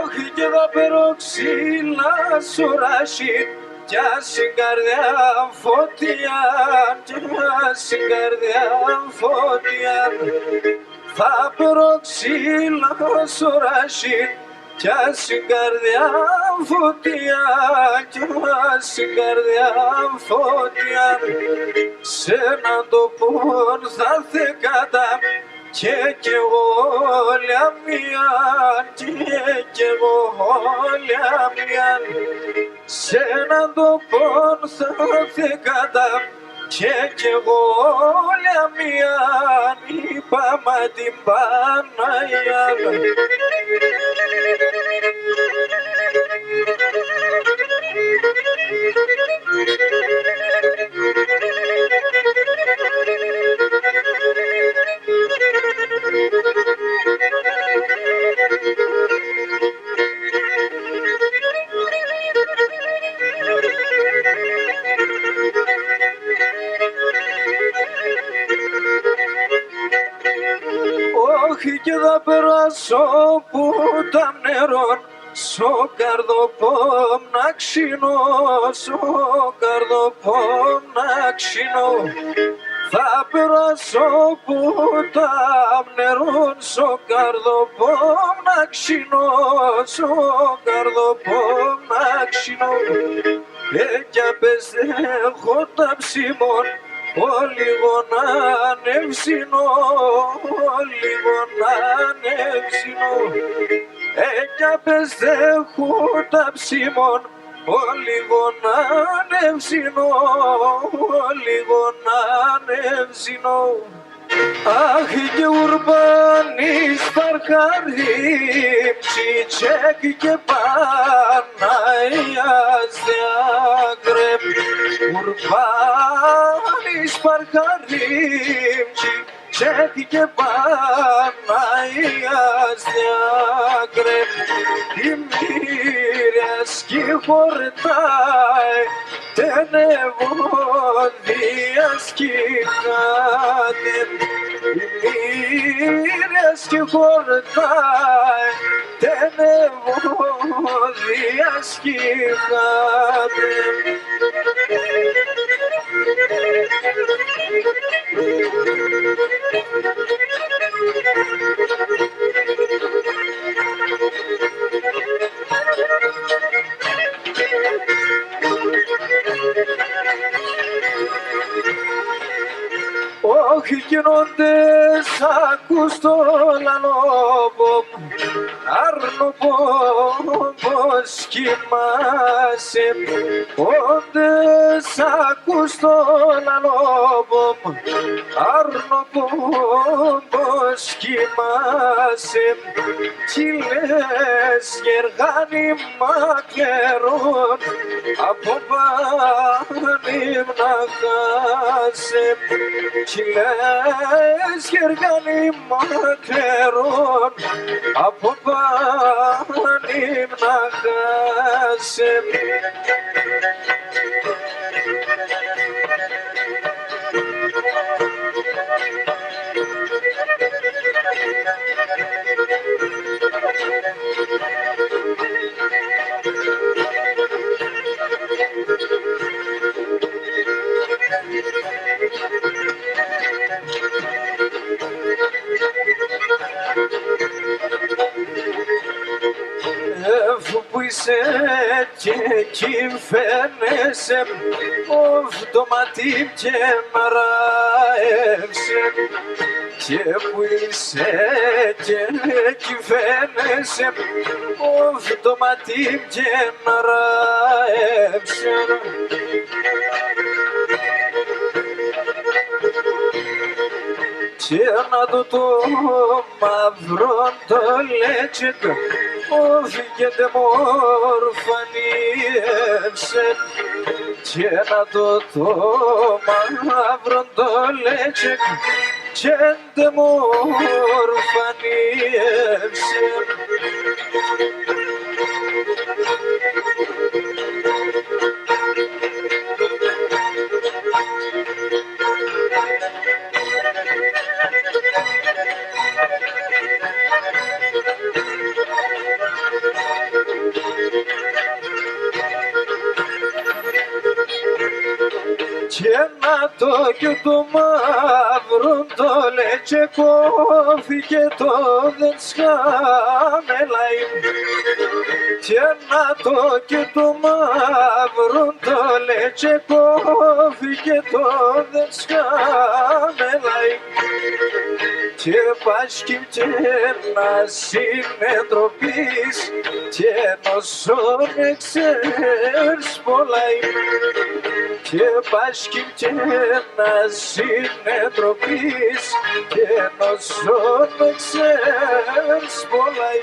Όχι και θα παίρνω ξύλα σωράσει κι ας η καρδιά φωτιά, κι ας η καρδιά φωτιά. Θα παίρνω ξύλα σωράσει κι ας η καρδιά φωτιά, κι ας η καρδιά φωτιά. Σ' έναν τόπον θα θεκάτα και κι εγώ όλια μια, και εγώ όλια μια. Σ' έναν τόπον θα θεκάτα και κι εγώ όλια μια, είπαμε την Παναγιά. Όχι και θα περάσω που τα νερών στο καρδοπόμ να ξυνώ, στο καρδοπόμ να ξυνώ. Θα περάσω που τα νερών στο καρδοπόμ να ξυνώ, στο καρδοπόμ να ξυνώ. Κι απες έχω τα ψημών, λίγο να ανεβσινώ, λίγο να ανεβσινώ. Κι απες έχω τα ψημών, λίγο να ανεβσινώ, λίγο να ανεβσινώ. Αχ και ουρμπάνης παρκαρίμ, τσιτσέκι και Παναγιάς διάκρεμ. Ουρμπάνης παρκαρίμ, τσιτσέκι και Παναγιάς διάκρεμ. Η μοίρια χορτάει, τενεβόδια σκηχάτε. Η μοίρια χορτάει, τενεβόδια σκηχάτε. Όχι γίνοντες ακούς το λαλόπομ, αρνοπόμος κοιμάσαι. Όντες ακούς το λαλόπομ, αρνοπόμος κοιμάσαι. Κι λες γεργάνι μακερόν, από πάνιμ να χάσε. Κι λες γεργάνι μακερόν, από πάνιμ να χάσε. Αφού που είσαι και εκεί φαίνεσαι, το μάτι και μαράευσε. Και που είσαι και εκεί φαίνεσαι, το μάτι και μαράευσε. Και να το μαύρο το λέτσεκ, φύγεται μορφανίευσε. Και να το μαύρο το λέτσεκ, και ντε μορφανίευσε. κι του μαύρου το λέει και κόφηκε το δεν σκάμελαει. Και ένα το κι του μαύρου το λέει και κόφηκε το δεν σκάμελαει. Και πάσχει και να συνεντροπείς και νοσόν εξέρς πολλάει. Και πάσχει και να συνεντροπείς και νοσόν εξέρς πολλάει.